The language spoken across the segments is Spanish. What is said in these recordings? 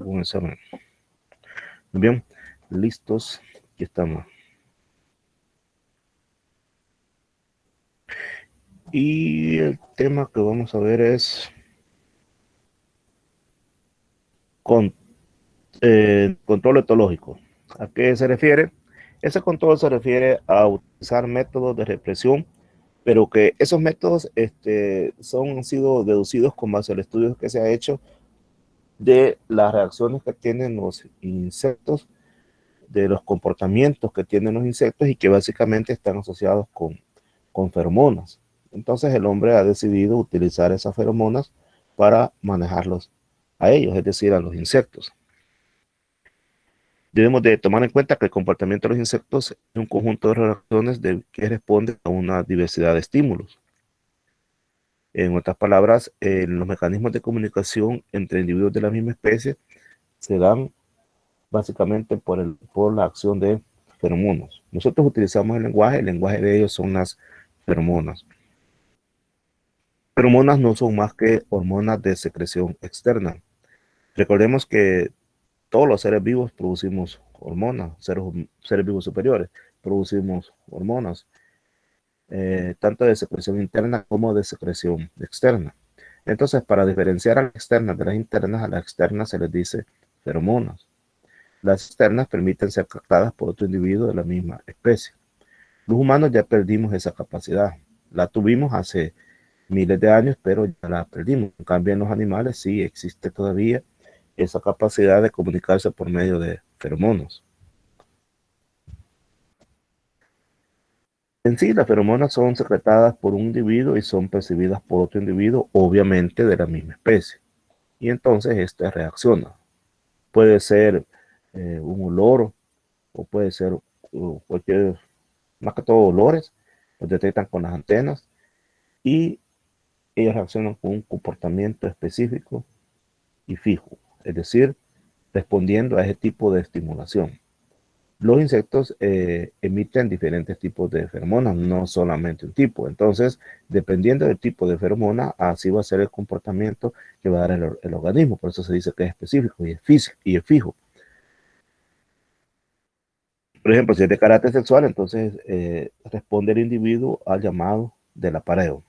algún examen. Muy bien, listos, aquí estamos. Y el tema que vamos a ver es control etológico. ¿A qué se refiere? Ese control se refiere a utilizar métodos de represión, pero que esos métodos han sido deducidos con base al estudio que se ha hecho de las reacciones que tienen los insectos, de los comportamientos que tienen los insectos y que básicamente están asociados con feromonas. Entonces el hombre ha decidido utilizar esas feromonas para manejarlos a ellos, es decir, a los insectos. Debemos de tomar en cuenta que el comportamiento de los insectos es un conjunto de reacciones que responde a una diversidad de estímulos. En otras palabras, los mecanismos de comunicación entre individuos de la misma especie se dan básicamente por la acción de feromonas. Nosotros utilizamos el lenguaje de ellos son las feromonas. Feromonas no son más que hormonas de secreción externa. Recordemos que todos los seres vivos producimos hormonas, seres vivos superiores, producimos hormonas, tanto de secreción interna como de secreción externa. Entonces, para diferenciar a las externas de las internas, a las externas se les dice feromonas. Las externas permiten ser captadas por otro individuo de la misma especie. Los humanos ya perdimos esa capacidad. La tuvimos hace miles de años, pero ya la perdimos. En cambio, en los animales sí existe todavía esa capacidad de comunicarse por medio de feromonas. En sí, las feromonas son secretadas por un individuo y son percibidas por otro individuo, obviamente de la misma especie. Y entonces esta reacciona. Puede ser un olor o puede ser cualquier, más que todo olores, los detectan con las antenas y ellos reaccionan con un comportamiento específico y fijo, es decir, respondiendo a ese tipo de estimulación. Los insectos emiten diferentes tipos de feromonas, no solamente un tipo. Entonces, dependiendo del tipo de feromona, así va a ser el comportamiento que va a dar el organismo. Por eso se dice que es específico y es fijo. Por ejemplo, si es de carácter sexual, entonces responde el individuo al llamado del apareo.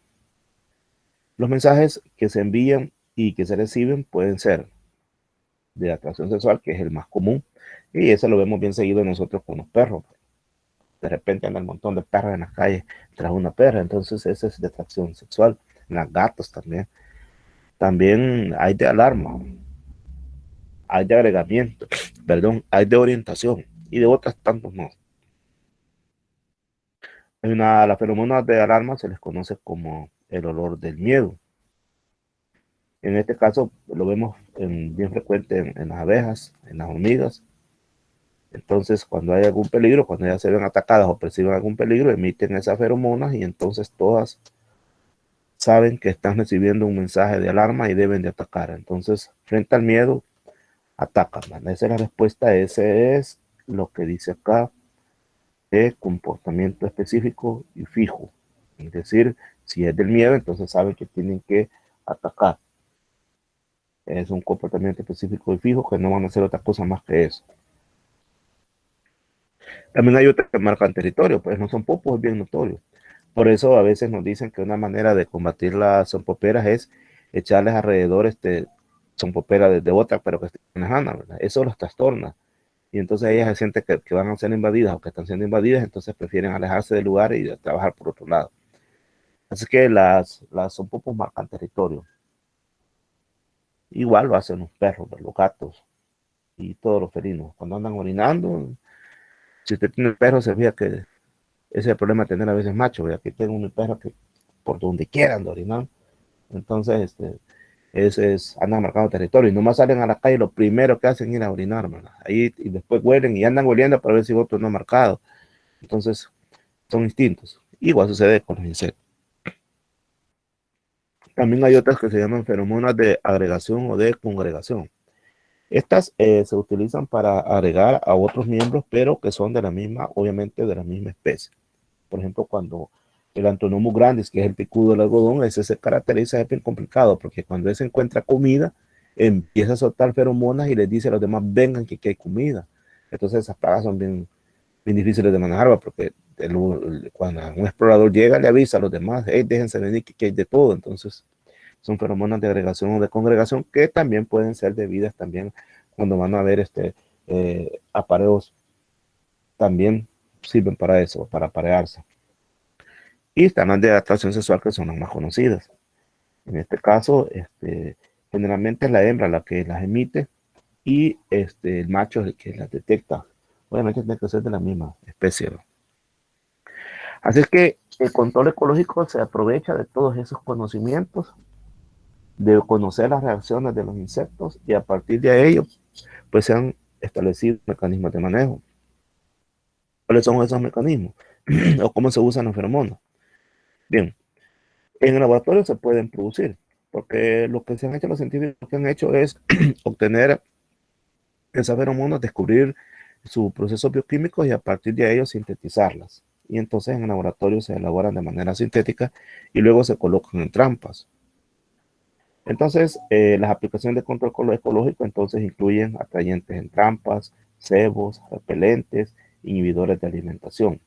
Los mensajes que se envían y que se reciben pueden ser de atracción sexual, que es el más común, y eso lo vemos bien seguido nosotros con los perros. De repente anda un montón de perros en las calles tras una perra, entonces esa es de atracción sexual. Las gatos también. También hay de alarma, hay de agregamiento, perdón, hay de orientación y de otras tantos más. Las feromonas de alarma se les conoce como el olor del miedo. En este caso lo vemos bien frecuente en las abejas, en las hormigas. Entonces, cuando hay algún peligro, cuando ellas se ven atacadas o perciben algún peligro, emiten esas feromonas y entonces todas saben que están recibiendo un mensaje de alarma y deben de atacar. Entonces, frente al miedo, atacan. ¿Verdad? Esa es la respuesta, ese es lo que dice acá de comportamiento específico y fijo. Es decir, si es del miedo, entonces saben que tienen que atacar. Es un comportamiento específico y fijo que no van a hacer otra cosa más que eso. También hay otras que marcan territorio, pues no son popos, es bien notorio. Por eso a veces nos dicen que una manera de combatir las zompoperas es echarles alrededor zompopera de otra, pero que estén lejanas, ¿verdad? Eso los trastorna. Y entonces ellas se sienten que van a ser invadidas o que están siendo invadidas, entonces prefieren alejarse del lugar y trabajar por otro lado. Así que las zompopos marcan territorio. Igual lo hacen los perros, los gatos y todos los felinos. Cuando andan orinando, si usted tiene perro, se fija que ese es el problema de tener a veces machos. Aquí tengo un perro que por donde quieran orinar. Entonces, andan marcando territorio y nomás salen a la calle, lo primero que hacen es ir a orinar, ¿verdad? Ahí y después huelen y andan oliendo para ver si otro no ha marcado. Entonces, son instintos. Igual sucede con los insectos. También hay otras que se llaman feromonas de agregación o de congregación. Estas se utilizan para agregar a otros miembros, pero que son de la misma, obviamente de la misma especie. Por ejemplo, cuando el Antonomus grandis, que es el picudo del algodón, ese se caracteriza, es bien complicado, porque cuando él se encuentra comida, empieza a soltar feromonas y les dice a los demás, vengan que aquí hay comida. Entonces esas plagas son bien difíciles de manejar, porque cuando un explorador llega, le avisa a los demás, hey, déjense venir que hay de todo. Entonces son feromonas de agregación o de congregación que también pueden ser debidas también cuando van a ver apareos, también sirven para eso, para aparearse. Y están las de atracción sexual, que son las más conocidas. En este caso, generalmente es la hembra la que las emite y el macho es el que las detecta. Obviamente tiene que ser de la misma especie, ¿no? Así es que el control ecológico se aprovecha de todos esos conocimientos, de conocer las reacciones de los insectos, y a partir de ello, pues se han establecido mecanismos de manejo. ¿Cuáles son esos mecanismos? ¿O cómo se usan las feromonas? Bien, en el laboratorio se pueden producir, porque lo que se han hecho los científicos, lo que han hecho es obtener esas feromonas, descubrir sus procesos bioquímicos y a partir de ellos sintetizarlas. Y entonces en el laboratorio se elaboran de manera sintética y luego se colocan en trampas. Entonces, las aplicaciones de control ecológico entonces incluyen atrayentes en trampas, cebos, repelentes, inhibidores de alimentación.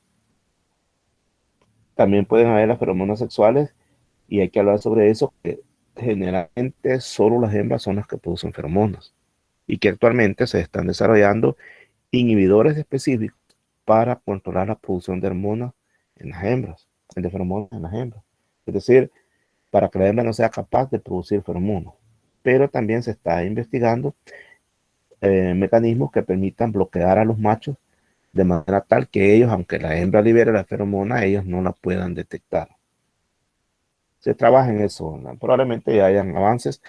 También pueden haber las feromonas sexuales, y hay que hablar sobre eso, que generalmente solo las hembras son las que producen feromonas y que actualmente se están desarrollando inhibidores específicos para controlar la producción de hormonas en las hembras, de feromonas en las hembras. Es decir, para que la hembra no sea capaz de producir feromonas. Pero también se está investigando mecanismos que permitan bloquear a los machos de manera tal que ellos, aunque la hembra libere la feromona, ellos no la puedan detectar. Se trabaja en eso, ¿no? Probablemente ya hayan avances,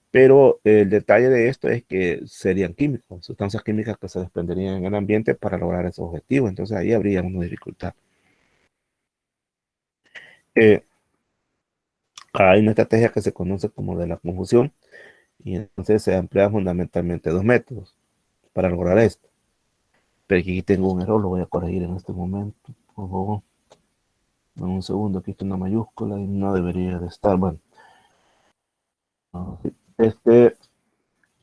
pero el detalle de esto es que serían químicos, sustancias químicas que se desprenderían en el ambiente para lograr esos objetivos. Entonces ahí habría una dificultad. Eh, Hay una estrategia que se conoce como de la confusión, y entonces se emplean fundamentalmente dos métodos para lograr esto. Pero aquí tengo un error, lo voy a corregir en este momento. Por favor, en un segundo, aquí está una mayúscula y no debería de estar. Bueno, este,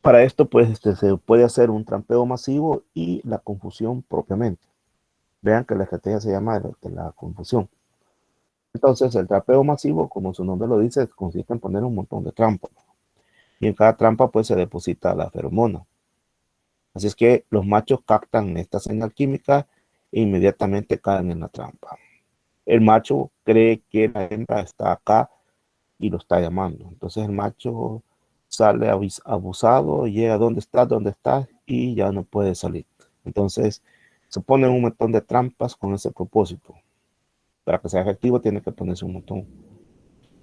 para esto, pues, se puede hacer un trampeo masivo y la confusión propiamente. Vean que la estrategia se llama de la confusión. Entonces, el trampeo masivo, como su nombre lo dice, consiste en poner un montón de trampas. Y en cada trampa, pues, se deposita la feromona. Así es que los machos captan esta señal química e inmediatamente caen en la trampa. El macho cree que la hembra está acá y lo está llamando. Entonces el macho sale abusado, llega donde está y ya no puede salir. Entonces se ponen un montón de trampas con ese propósito. Para que sea efectivo tiene que ponerse un montón.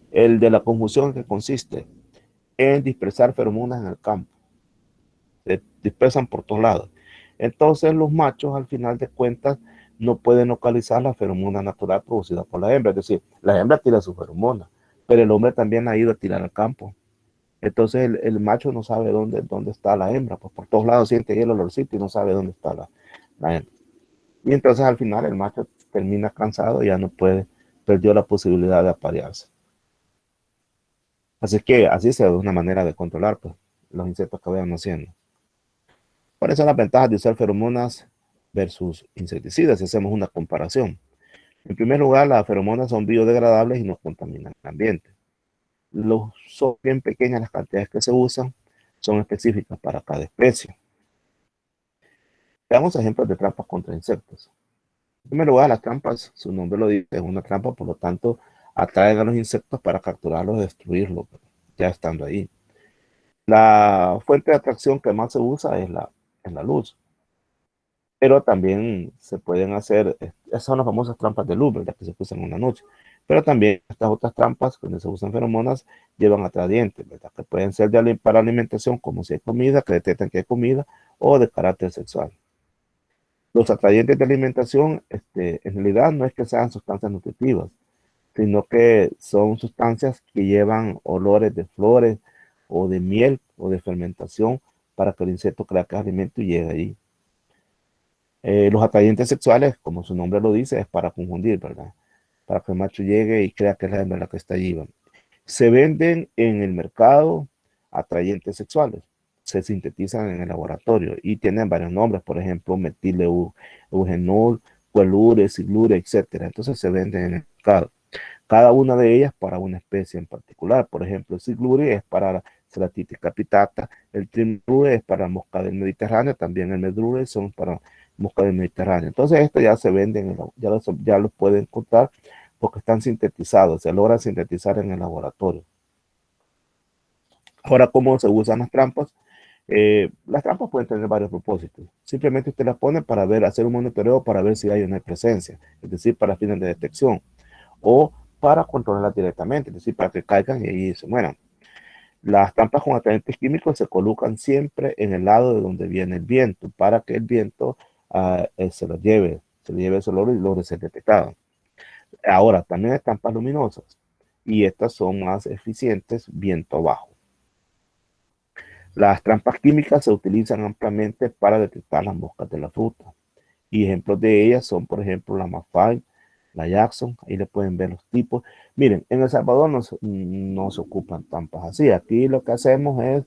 El de la confusión, que consiste en dispersar feromonas en el campo. Se dispersan por todos lados. Entonces los machos, al final de cuentas, no pueden localizar la feromona natural producida por la hembra. Es decir, la hembra tira su feromona, pero el hombre también ha ido a tirar al campo. Entonces el macho no sabe dónde está la hembra, pues por todos lados siente el olorcito y no sabe dónde está la hembra. Y entonces al final el macho termina cansado y ya no puede, perdió la posibilidad de aparearse. Así que así es una manera de controlar, pues, los insectos que vayan haciendo. ¿Cuáles son las ventajas de usar feromonas versus insecticidas si hacemos una comparación? En primer lugar, las feromonas son biodegradables y no contaminan el ambiente. Son bien pequeñas las cantidades que se usan, son específicas para cada especie. Veamos ejemplos de trampas contra insectos. En primer lugar, las trampas, su nombre lo dice, es una trampa, por lo tanto, atraen a los insectos para capturarlos y destruirlos, ya estando ahí. La fuente de atracción que más se usa es la luz, pero también se pueden hacer, esas son las famosas trampas de luz, ¿verdad? Que se usan en la noche. Pero también estas otras trampas, donde se usan feromonas, llevan atrayentes, ¿verdad? Que pueden ser para alimentación, como si hay comida, que detectan que hay comida, o de carácter sexual. Los atrayentes de alimentación, en realidad no es que sean sustancias nutritivas, sino que son sustancias que llevan olores de flores o de miel o de fermentación para que el insecto crea que es alimento y llegue ahí. Los atrayentes sexuales, como su nombre lo dice, es para confundir, ¿verdad? Para que el macho llegue y crea que es la hembra la que está allí. Se venden en el mercado atrayentes sexuales, se sintetizan en el laboratorio y tienen varios nombres, por ejemplo, metileugenol, cuelure, silure, etcétera. Entonces se venden en el mercado. Cada una de ellas para una especie en particular. Por ejemplo, el silure es para la Celatitis capitata, el trimurure es para mosca del Mediterráneo, también el medrure son para mosca del Mediterráneo. Entonces esto ya se venden, ya los pueden encontrar porque están sintetizados, se logran sintetizar en el laboratorio. Ahora, ¿cómo se usan las trampas? Las trampas pueden tener varios propósitos. Simplemente usted las pone para ver, hacer un monitoreo para ver si hay una presencia, es decir, para fines de detección, o para controlarlas directamente, es decir, para que caigan y ahí se mueran. Las trampas con atrayentes químicos se colocan siempre en el lado de donde viene el viento, para que el viento se lo lleve ese olor y logre ser detectado. Ahora, también hay trampas luminosas, y estas son más eficientes viento bajo. Las trampas químicas se utilizan ampliamente para detectar las moscas de la fruta. Y ejemplos de ellas son, por ejemplo, la Mafai, la Jackson. Ahí le pueden ver los tipos. Miren, en El Salvador no se ocupan trampas así. Aquí lo que hacemos es,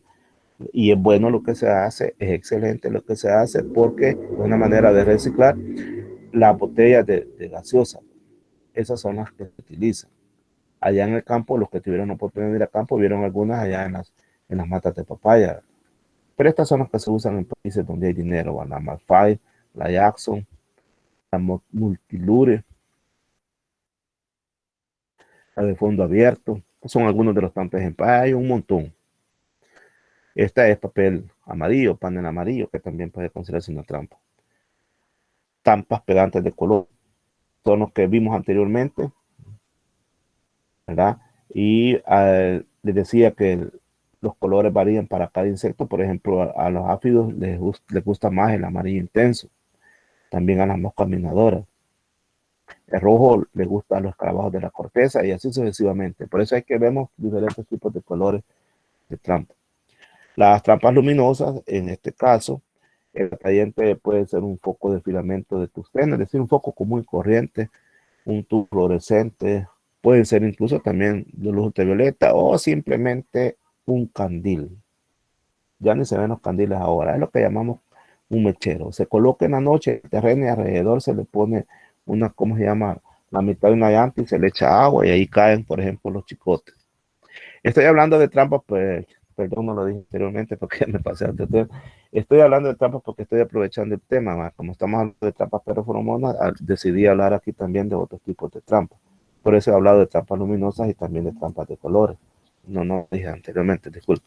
y es bueno lo que se hace, es excelente lo que se hace porque es una manera de reciclar las botellas de gaseosa. Esas son las que se utilizan. Allá en el campo, los que tuvieron la oportunidad de ir al campo, vieron algunas allá en las matas de papaya. Pero estas son las que se usan en países donde hay dinero, la Malphite, la Jackson, la Multilure, la de fondo abierto. Son algunos de los tantos ejemplos. Hay un montón. Esta es papel amarillo, panel amarillo, que también puede considerarse una trampa. Tampas pegantes de color. Son los que vimos anteriormente, ¿verdad? Y les decía que los colores varían para cada insecto. Por ejemplo, a los áfidos les gusta más el amarillo intenso. También a las moscas minadoras. El rojo le gusta a los escarabajos de la corteza y así sucesivamente. Por eso es que vemos diferentes tipos de colores de trampas. Las trampas luminosas, en este caso, el atrayente puede ser un foco de filamento de tungsteno, es decir, un foco común y corriente, un tubo fluorescente, pueden ser incluso también de luz ultravioleta o simplemente un candil. Ya ni se ven los candiles ahora, es lo que llamamos un mechero. Se coloca en la noche el terreno y alrededor se le pone una, ¿cómo se llama? La mitad de una llanta y se le echa agua y ahí caen, por ejemplo, los chicotes. Estoy hablando de trampas, pues, perdón, no lo dije anteriormente porque me pasé antes de tema. Estoy hablando de trampas porque estoy aprovechando el tema, ¿va? Como estamos hablando de trampas ferroforomonas, decidí hablar aquí también de otros tipos de trampas. Por eso he hablado de trampas luminosas y también de trampas de colores. No dije anteriormente, disculpe.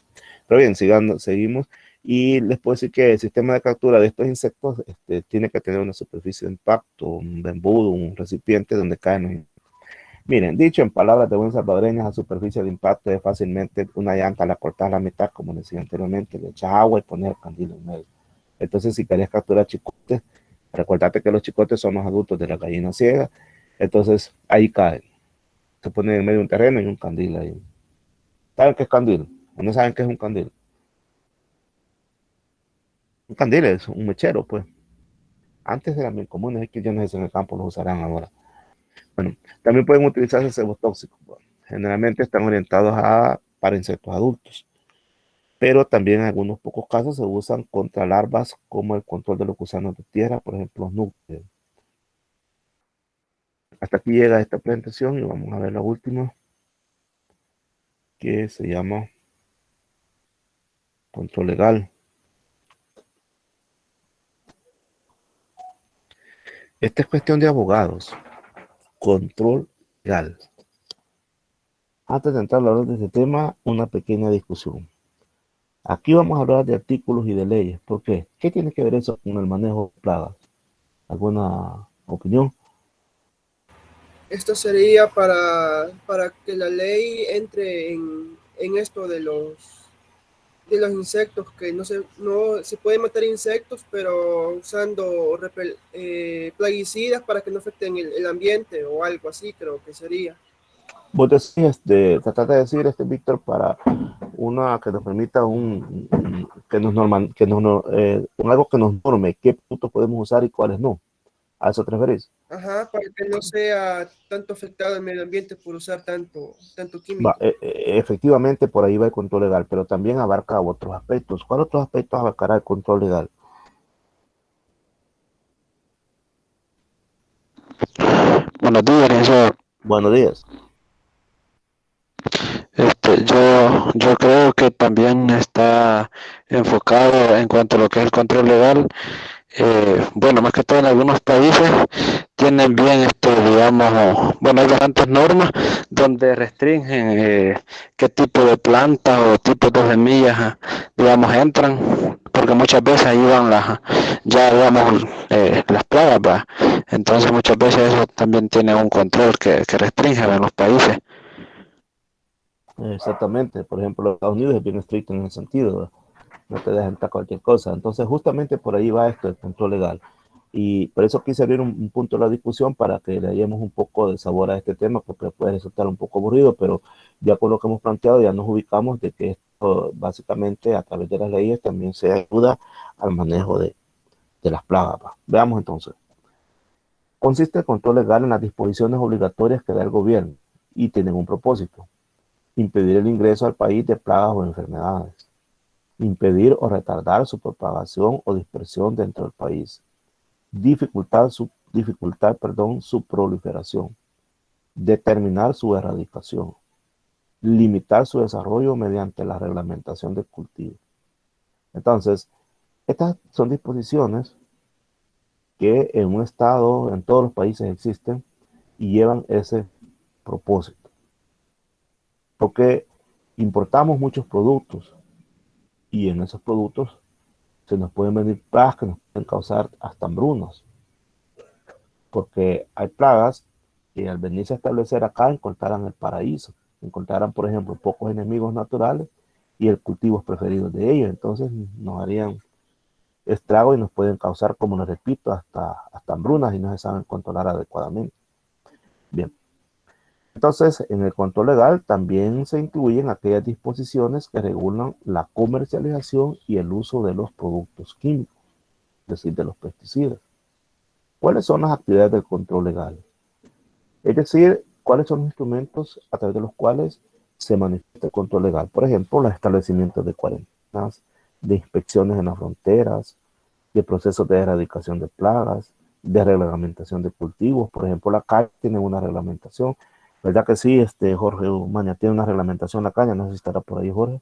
Pero bien, seguimos. Y les puedo decir que el sistema de captura de estos insectos tiene que tener una superficie de impacto, un embudo, un recipiente donde caen los insectos. Miren, dicho en palabras de buen salvadoreño, la superficie de impacto es fácilmente una llanta, la cortas a la mitad, como decía anteriormente, le echas agua y pones el candil en medio. Entonces, si querés capturar chicotes, recordate que los chicotes son los adultos de la gallina ciega, entonces ahí caen. Se ponen en medio de un terreno y un candil ahí. ¿Saben qué es candil? ¿O no saben qué es un candil? Un candil es un mechero, pues. Antes eran bien comunes, es que ya no sé en el campo los usarán ahora. Bueno, también pueden utilizarse cebotóxicos. Bueno, generalmente están orientados para insectos adultos, pero también en algunos pocos casos se usan contra larvas como el control de los gusanos de tierra, por ejemplo, los núcleos. Hasta aquí llega esta presentación y vamos a ver la última, que se llama control legal. Esta es cuestión de abogados. Control legal. Antes de entrar a hablar de este tema, una pequeña discusión. Aquí vamos a hablar de artículos y de leyes. ¿Por qué? ¿Qué tiene que ver eso con el manejo de plagas? ¿Alguna opinión? Esto sería para que la ley entre en esto de los insectos, que no se puede matar insectos, pero usando plaguicidas para que no afecten el ambiente o algo así, creo que sería. Vos decís, tratar de decir, Víctor, para una que nos permita que nos norma, algo que nos norme, qué puntos podemos usar y cuáles no. ¿A eso te referís? Ajá, para que no sea tanto afectado el medio ambiente por usar tanto Va, químico. efectivamente, por ahí va el control legal, pero también abarca otros aspectos. ¿Cuáles otros aspectos abarcará el control legal? Buenos días, licenciado. Buenos días. Yo creo que también está enfocado en cuanto a lo que es el control legal. Bueno, más que todo en algunos países tienen bien digamos, bueno, hay bastantes normas donde restringen qué tipo de plantas o tipos de semillas, digamos, entran, porque muchas veces ahí van ya digamos, las plagas, ¿va? Entonces muchas veces eso también tiene un control que restringe en los países. Exactamente. Por ejemplo, los Estados Unidos es bien estricto en ese sentido, ¿verdad? No te dejan entrar cualquier cosa. Entonces, justamente por ahí va esto, el control legal. Y por eso quise abrir un punto de la discusión para que le demos un poco de sabor a este tema, porque puede resultar un poco aburrido, pero ya con lo que hemos planteado ya nos ubicamos de que esto básicamente a través de las leyes también se ayuda al manejo de las plagas. Veamos entonces. Consiste el control legal en las disposiciones obligatorias que da el gobierno y tienen un propósito: impedir el ingreso al país de plagas o enfermedades, impedir o retardar su propagación o dispersión dentro del país, dificultar su proliferación, determinar su erradicación, limitar su desarrollo mediante la reglamentación del cultivo. Entonces, estas son disposiciones que en un estado, en todos los países existen y llevan ese propósito. Porque importamos muchos productos y en esos productos se nos pueden venir plagas que nos pueden causar hasta hambrunas. Porque hay plagas que al venirse a establecer acá encontrarán el paraíso, encontrarán, por ejemplo, pocos enemigos naturales y el cultivo es preferido de ellos. Entonces nos harían estrago y nos pueden causar, como les repito, hasta hambrunas y no se saben controlar adecuadamente. Bien. Entonces, en el control legal también se incluyen aquellas disposiciones que regulan la comercialización y el uso de los productos químicos, es decir, de los pesticidas. ¿Cuáles son las actividades del control legal? Es decir, cuáles son los instrumentos a través de los cuales se manifiesta el control legal. Por ejemplo, los establecimientos de cuarentenas, de inspecciones en las fronteras, de procesos de erradicación de plagas, de reglamentación de cultivos. Por ejemplo, la caña tiene una reglamentación. ¿Verdad que sí? Jorge Umaña tiene una reglamentación la caña. No sé si estará por ahí, Jorge.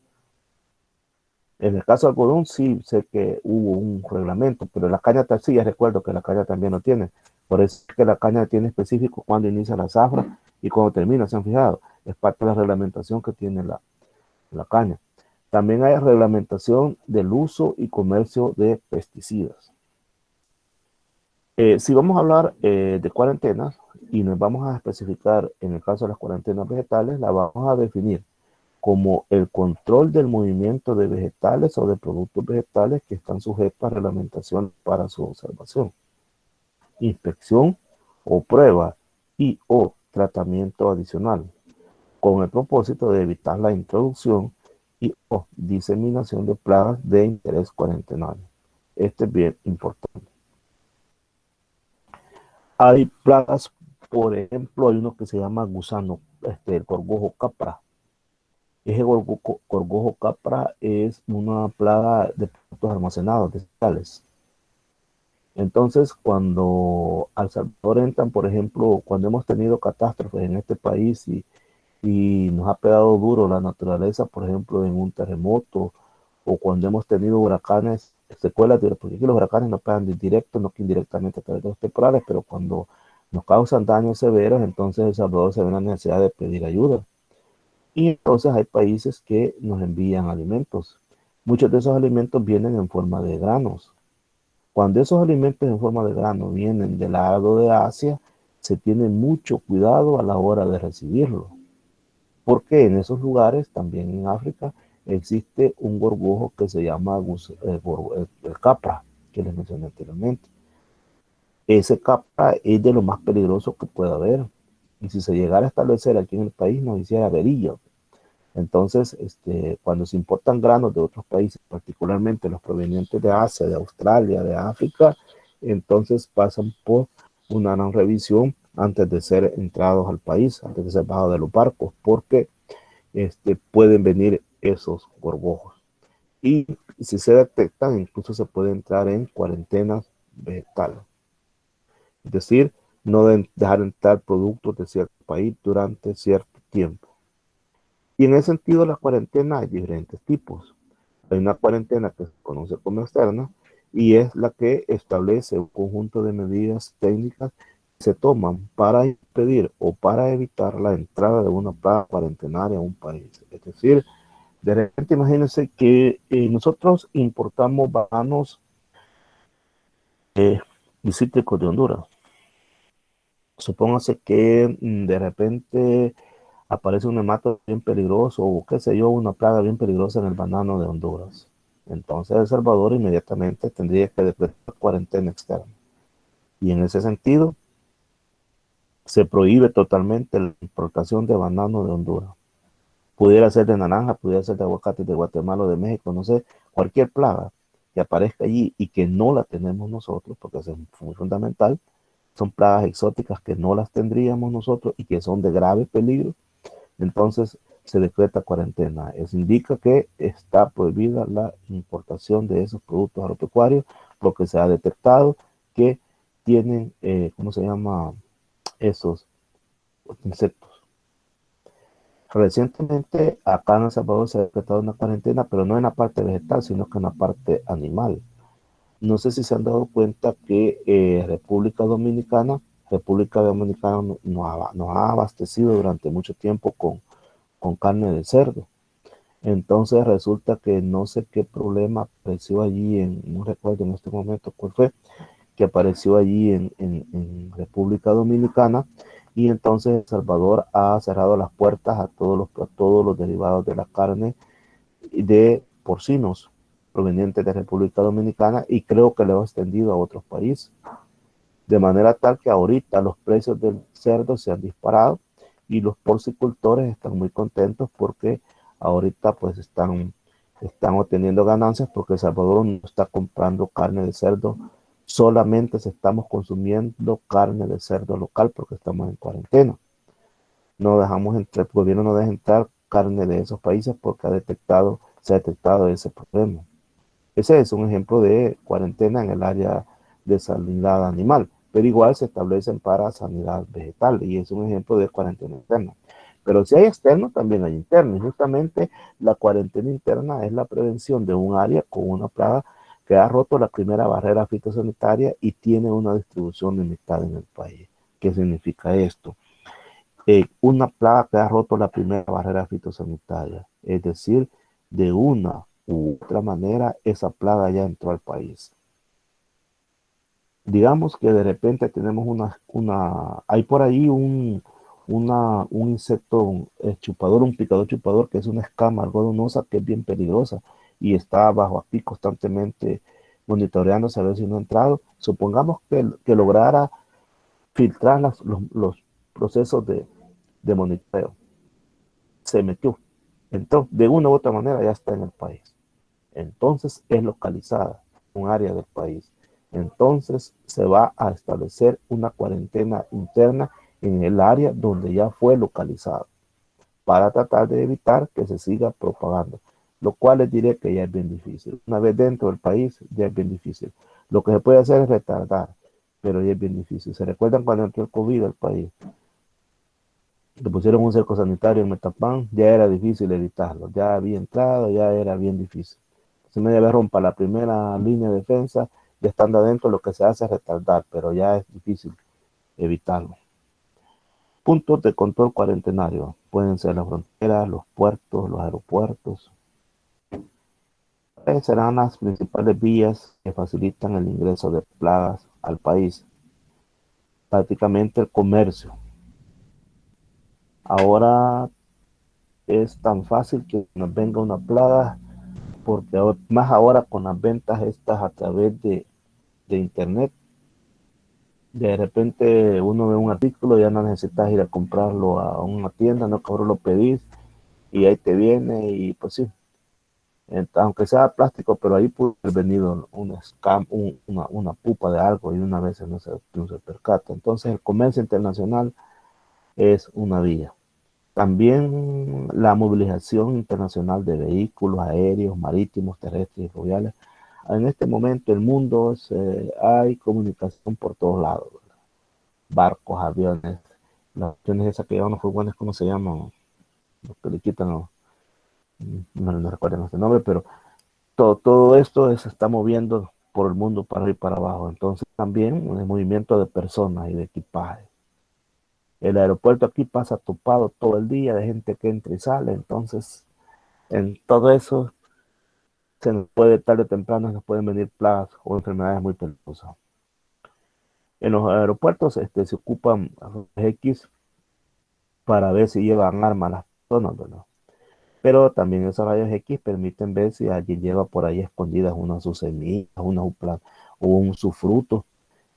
En el caso del algodón sí sé que hubo un reglamento, pero la caña sí, ya recuerdo que la caña también lo tiene. Por eso es que la caña tiene específico cuando inicia la zafra y cuando termina, ¿se han fijado? Es parte de la reglamentación que tiene la caña. También hay reglamentación del uso y comercio de pesticidas. Si vamos a hablar de cuarentenas y nos vamos a especificar en el caso de las cuarentenas vegetales, la vamos a definir como el control del movimiento de vegetales o de productos vegetales que están sujetos a reglamentación para su observación, inspección o prueba y o tratamiento adicional, con el propósito de evitar la introducción y o diseminación de plagas de interés cuarentenario. Este es bien importante. Hay plagas, por ejemplo, hay uno que se llama gusano, el gorgojo capra. Ese gorgojo capra es una plaga de productos almacenados, de cereales. Entonces, cuando al Salvador entran, por ejemplo, cuando hemos tenido catástrofes en este país y nos ha pegado duro la naturaleza, por ejemplo, en un terremoto, o cuando hemos tenido huracanes, secuelas, porque aquí los huracanes no pegan directo, no que indirectamente a través de los temporales, pero cuando nos causan daños severos, entonces El Salvador se ve en la necesidad de pedir ayuda. Y entonces hay países que nos envían alimentos. Muchos de esos alimentos vienen en forma de granos. Cuando esos alimentos en forma de grano vienen del lado de Asia, se tiene mucho cuidado a la hora de recibirlo. Porque en esos lugares, también en África, existe un gorgojo que se llama el capra, que les mencioné anteriormente. Ese capra es de lo más peligroso que puede haber. Y si se llegara a establecer aquí en el país, nos hiciera verilla. Entonces, cuando se importan granos de otros países, particularmente los provenientes de Asia, de Australia, de África, entonces pasan por una gran revisión antes de ser entrados al país, antes de ser bajados de los barcos, porque pueden venir esos gorgojos. Y si se detectan, incluso se puede entrar en cuarentenas vegetales. Es decir, no dejar entrar productos de cierto país durante cierto tiempo. Y en ese sentido, la cuarentena hay diferentes tipos. Hay una cuarentena que se conoce como externa y es la que establece un conjunto de medidas técnicas que se toman para impedir o para evitar la entrada de una plaga cuarentenaria a un país. Es decir, de repente imagínense que nosotros importamos bananos y cítricos de Honduras. Supóngase que de repente aparece un nemato bien peligroso o qué sé yo, una plaga bien peligrosa en el banano de Honduras. Entonces El Salvador inmediatamente tendría que decretar cuarentena externa. Y en ese sentido se prohíbe totalmente la importación de banano de Honduras. Pudiera ser de naranja, pudiera ser de aguacate de Guatemala o de México, no sé, cualquier plaga que aparezca allí y que no la tenemos nosotros, porque eso es muy fundamental, son plagas exóticas que no las tendríamos nosotros y que son de grave peligro, entonces se decreta cuarentena. Eso indica que está prohibida la importación de esos productos agropecuarios porque se ha detectado que tienen, ¿cómo se llama? Esos insectos. Recientemente acá en El Salvador se ha decretado una cuarentena, pero no en la parte vegetal, sino que en la parte animal. No sé si se han dado cuenta que República Dominicana nos ha abastecido durante mucho tiempo con carne de cerdo. Entonces resulta que no sé qué problema apareció allí, no recuerdo en este momento cuál fue, que apareció allí en República Dominicana y entonces El Salvador ha cerrado las puertas a todos los derivados de la carne de porcinos provenientes de República Dominicana y creo que lo ha extendido a otros países. De manera tal que ahorita los precios del cerdo se han disparado y los porcicultores están muy contentos porque ahorita pues están obteniendo ganancias porque El Salvador no está comprando carne de cerdo, solamente estamos consumiendo carne de cerdo local porque estamos en cuarentena. No dejamos entrar, el gobierno no deja entrar carne de esos países porque se ha detectado ese problema. Ese es un ejemplo de cuarentena en el área de sanidad animal, pero igual se establecen para sanidad vegetal y es un ejemplo de cuarentena interna. Pero si hay externo, también hay interno. Y justamente la cuarentena interna es la prevención de un área con una plaga que ha roto la primera barrera fitosanitaria y tiene una distribución limitada en el país. ¿Qué significa esto? Una plaga que ha roto la primera barrera fitosanitaria, es decir, de una u otra manera esa plaga ya entró al país. Digamos que de repente tenemos hay por ahí un insecto chupador, un picador chupador, que es una escama algodonosa que es bien peligrosa y está bajo aquí constantemente monitoreando a ver si no ha entrado. Supongamos que lograra filtrar los procesos de monitoreo. Se metió. Entonces, de una u otra manera ya está en el país. Entonces es localizada, un área del país. Entonces se va a establecer una cuarentena interna en el área donde ya fue localizado para tratar de evitar que se siga propagando, lo cual les diré que ya es bien difícil. Una vez dentro del país ya es bien difícil. Lo que se puede hacer es retardar, pero ya es bien difícil. ¿Se recuerdan cuando entró el COVID al país? Le pusieron un cerco sanitario en Metapán, ya era difícil evitarlo, ya había entrado, ya era bien difícil. Si media vez rompa la primera línea de defensa, ya estando adentro lo que se hace es retardar, pero ya es difícil evitarlo. Puntos de control cuarentenario pueden ser las fronteras, los puertos, los aeropuertos. Serán las principales vías que facilitan el ingreso de plagas al país. Prácticamente el comercio. Ahora es tan fácil que nos venga una plaga, porque más ahora con las ventas estas a través de internet, de repente uno ve un artículo, ya no necesitas ir a comprarlo a una tienda, no cabrón lo pedís y ahí te viene y pues sí, aunque sea plástico, pero ahí puede haber venido una pupa de algo y una vez no se percata. Entonces el comercio internacional es una vía. También la movilización internacional de vehículos aéreos, marítimos, terrestres y fluviales. En este momento el mundo hay comunicación por todos lados, ¿verdad? Barcos, aviones, las opciones esas que llevan los furgones, ¿cómo se llaman? Los que le quitan, no recuerdo este nombre, pero todo esto se está moviendo por el mundo para arriba y para abajo. Entonces también el movimiento de personas y de equipaje. El aeropuerto aquí pasa topado todo el día de gente que entra y sale. Entonces, en todo eso, se nos puede, tarde o temprano, nos pueden venir plagas o enfermedades muy peligrosas. En los aeropuertos se ocupan X para ver si llevan armas las personas, ¿verdad? Pero también esos rayos X permiten ver si alguien lleva por ahí escondidas una de sus semillas, o sus frutos.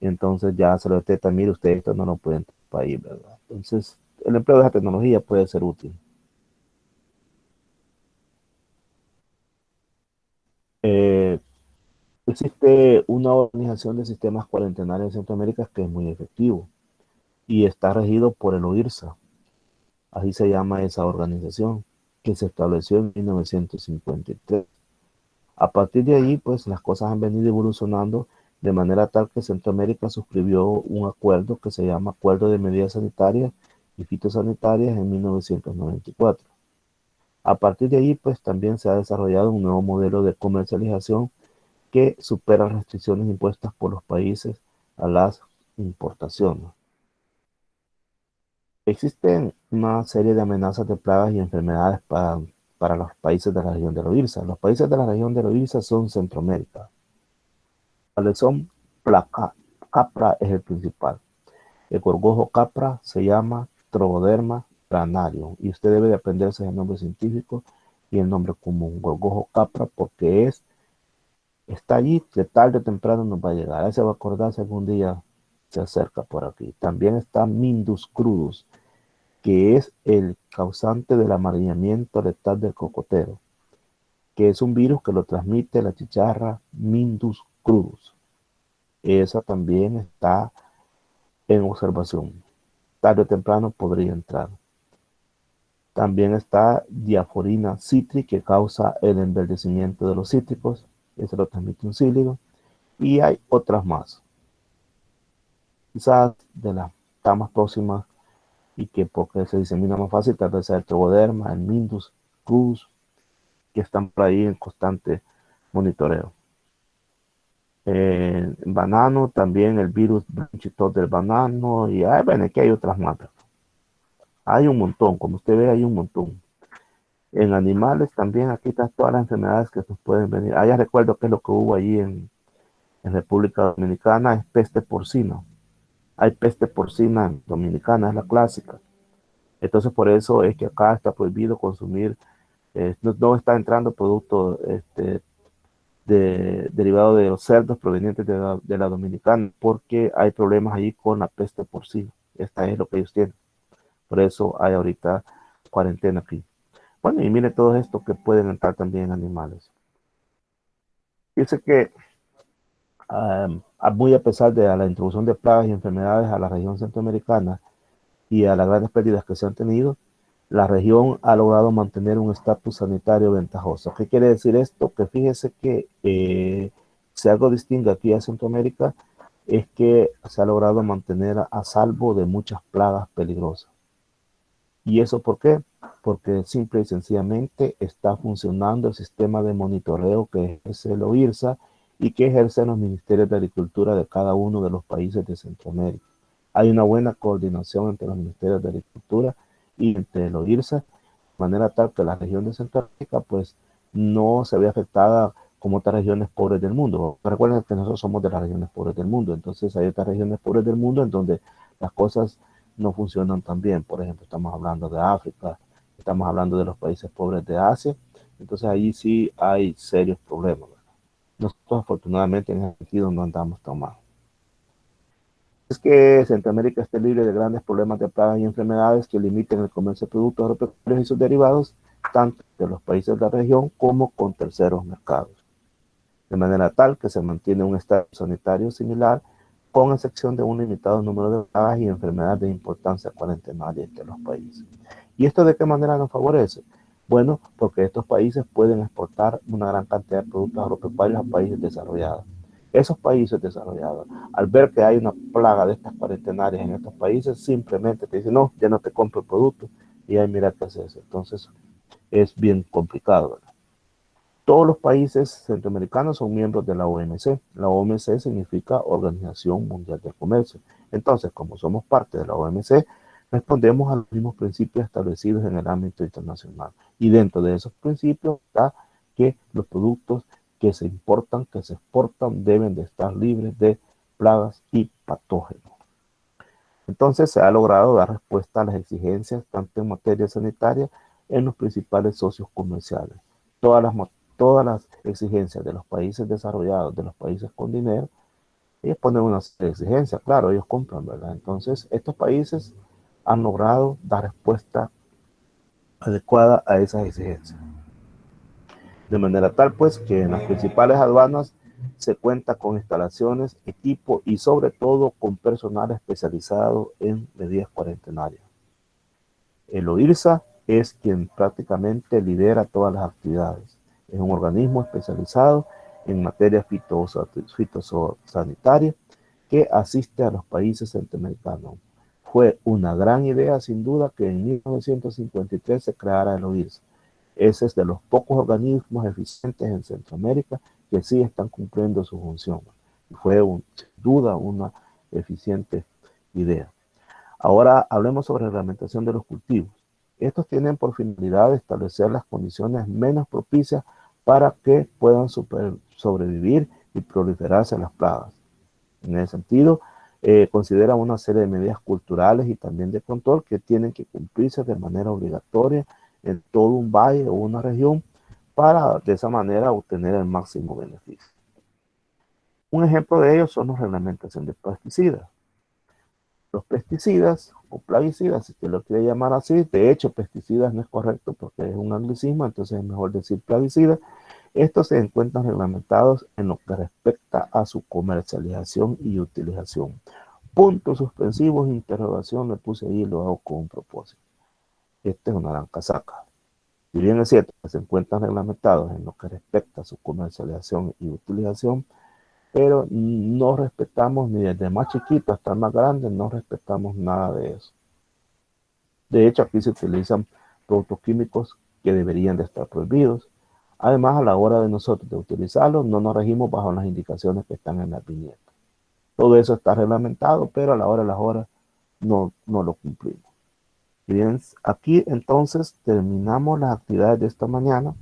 Y entonces ya se lo detecta, mire usted, esto no lo pueden para ahí, ¿verdad? Entonces, el empleo de esa tecnología puede ser útil. Eh, Existe una organización de sistemas cuarentenarios en Centroamérica que es muy efectivo y está regido por el OIRSA. Así se llama esa organización, que se estableció en 1953. A partir de ahí, pues las cosas han venido evolucionando de manera tal que Centroamérica suscribió un acuerdo que se llama Acuerdo de Medidas Sanitarias y Fitosanitarias en 1994. A partir de ahí, pues también se ha desarrollado un nuevo modelo de comercialización que supera las restricciones impuestas por los países a las importaciones. Existen una serie de amenazas de plagas y enfermedades para los países de la región de Loíza. Los países de la región de Loíza son Centroamérica. ¿Cuáles son? Placa, capra es el principal. El gorgojo capra se llama Trogoderma granarium y usted debe de aprenderse el nombre científico y el nombre común, gorgojo capra, porque está allí, de tarde o temprano nos va a llegar. Ahí se va a acordar si algún día se acerca por aquí. También está Mindus crudus, que es el causante del amarillamiento letal del cocotero, que es un virus que lo transmite la chicharra Mindus crudus. Esa también está en observación. Tarde o temprano podría entrar. También está diaforina citri, que causa el enverdecimiento de los cítricos. Eso lo transmite un cílico. Y hay otras más. Quizás de las más próximas y que porque se disemina más fácil, tal vez sea el trogoderma, el Mindus crudus, que están por ahí en constante monitoreo. Banano, también el virus bronchitos del banano, y bueno, aquí hay otras más. Hay un montón, como usted ve, hay un montón. En animales también, aquí están todas las enfermedades que nos pueden venir. Ya recuerdo que es lo que hubo allí en República Dominicana, es peste porcina. Hay peste porcina dominicana, es la clásica. Entonces, por eso es que acá está prohibido consumir, no está entrando producto derivado de los cerdos provenientes de la dominicana, porque hay problemas ahí con la peste porcina. Esta es lo que ellos tienen. Por eso hay ahorita cuarentena aquí. Bueno, y mire todo esto que pueden entrar también animales. Dice que muy a pesar de la introducción de plagas y enfermedades a la región centroamericana y a las grandes pérdidas que se han tenido, la región ha logrado mantener un estatus sanitario ventajoso. ¿Qué quiere decir esto? Que fíjese que si algo distingue aquí a Centroamérica es que se ha logrado mantener a salvo de muchas plagas peligrosas. ¿Y eso por qué? Porque simple y sencillamente está funcionando el sistema de monitoreo que ejerce el OIRSA y que ejercen los ministerios de Agricultura de cada uno de los países de Centroamérica. Hay una buena coordinación entre los ministerios de Agricultura y entre el OIRSA, de manera tal que la región de Centroamérica pues no se ve afectada como otras regiones pobres del mundo. Recuerden que nosotros somos de las regiones pobres del mundo, entonces hay otras regiones pobres del mundo en donde las cosas no funcionan tan bien. Por ejemplo, estamos hablando de África, estamos hablando de los países pobres de Asia, entonces ahí sí hay serios problemas, ¿verdad? Nosotros afortunadamente en ese sentido no andamos tan mal. Es que Centroamérica esté libre de grandes problemas de plagas y enfermedades que limiten el comercio de productos agropecuarios y sus derivados, tanto de los países de la región como con terceros mercados, de manera tal que se mantiene un estado sanitario similar, con excepción de un limitado número de plagas y enfermedades de importancia cuarentenaria entre los países. ¿Y esto de qué manera nos favorece? Bueno, porque estos países pueden exportar una gran cantidad de productos agropecuarios a países desarrollados. Esos países desarrollados, al ver que hay una plaga de estas cuarentenarias en estos países, simplemente te dicen, no, ya no te compro el producto y ahí mira qué haces. Entonces, es bien complicado, ¿verdad? Todos los países centroamericanos son miembros de la OMC. La OMC significa Organización Mundial del Comercio. Entonces, como somos parte de la OMC, respondemos a los mismos principios establecidos en el ámbito internacional. Y dentro de esos principios está que los productos que se importan, que se exportan, deben de estar libres de plagas y patógenos. Entonces se ha logrado dar respuesta a las exigencias, tanto en materia sanitaria, en los principales socios comerciales. Todas las exigencias de los países desarrollados, de los países con dinero, ellos ponen una exigencia, claro, ellos compran, ¿verdad? Entonces, estos países han logrado dar respuesta adecuada a esas exigencias. De manera tal, pues, que en las principales aduanas se cuenta con instalaciones, equipo y sobre todo con personal especializado en medidas cuarentenarias. El OIRSA es quien prácticamente lidera todas las actividades. Es un organismo especializado en materia fitosanitaria que asiste a los países centroamericanos. Fue una gran idea, sin duda, que en 1953 se creara el OIRSA. Ese es de los pocos organismos eficientes en Centroamérica que sí están cumpliendo su función. Fue, sin duda, una eficiente idea. Ahora hablemos sobre reglamentación de los cultivos. Estos tienen por finalidad establecer las condiciones menos propicias para que puedan sobrevivir y proliferarse las plagas. En ese sentido, considera una serie de medidas culturales y también de control que tienen que cumplirse de manera obligatoria en todo un valle o una región para de esa manera obtener el máximo beneficio. Un ejemplo de ello son las reglamentaciones de pesticidas. Los pesticidas o plaguicidas, si usted lo quiere llamar así, de hecho pesticidas no es correcto porque es un anglicismo, entonces es mejor decir plaguicidas. Estos se encuentran reglamentados en lo que respecta a su comercialización y utilización. Puntos suspensivos, interrogación, le puse ahí y lo hago con un propósito. Esta es una gran casaca. Si bien es cierto que se encuentran reglamentados en lo que respecta a su comercialización y utilización, pero no respetamos ni desde más chiquito hasta más grande, no respetamos nada de eso. De hecho, aquí se utilizan productos químicos que deberían de estar prohibidos. Además, a la hora de nosotros de utilizarlos, no nos regimos bajo las indicaciones que están en la viñeta. Todo eso está reglamentado, pero a la hora de las horas no lo cumplimos. Bien, aquí entonces terminamos las actividades de esta mañana.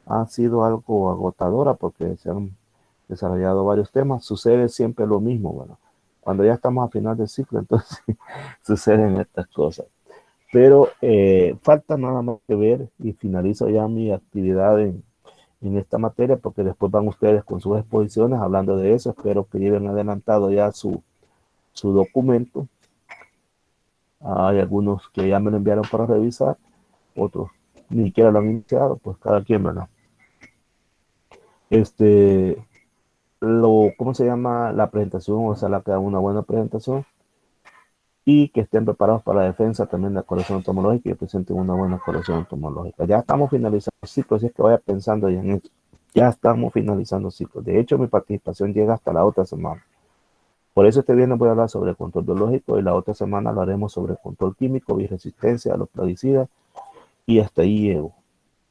Ha sido algo agotadora porque se han desarrollado varios temas. Sucede siempre lo mismo, bueno, cuando ya estamos a final del ciclo, entonces suceden estas cosas. Pero falta nada más que ver y finalizo ya mi actividad en esta materia porque después van ustedes con sus exposiciones hablando de eso. Espero que lleven adelantado ya su documento. Hay algunos que ya me lo enviaron para revisar, otros ni siquiera lo han iniciado, pues cada quien, ¿verdad? ¿Cómo se llama? La presentación, o sea, que haga una buena presentación y que estén preparados para la defensa también de la corrección entomológica y presenten una buena corrección entomológica. Ya estamos finalizando el ciclo, así es que vaya pensando ya en esto. Ya estamos finalizando el ciclo. De hecho, mi participación llega hasta la otra semana. Por eso este viernes voy a hablar sobre el control biológico y la otra semana lo haremos sobre el control químico y resistencia a los plaguicidas y hasta ahí llego.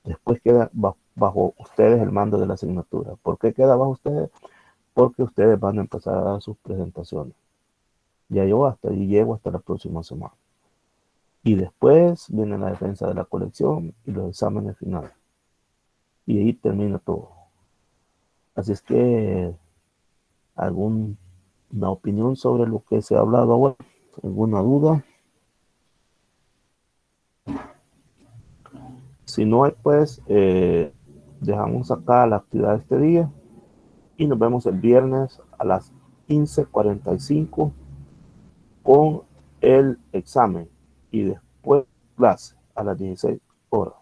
Después queda bajo ustedes el mando de la asignatura. ¿Por qué queda bajo ustedes? Porque ustedes van a empezar a dar sus presentaciones. Ya yo hasta ahí llego hasta la próxima semana. Y después viene la defensa de la colección y los exámenes finales. Y ahí termina todo. Así es que alguna opinión sobre lo que se ha hablado ahora, alguna duda. Si no hay, pues dejamos acá la actividad de este día y nos vemos el viernes a las 15:45 con el examen y después clase a las 16 horas.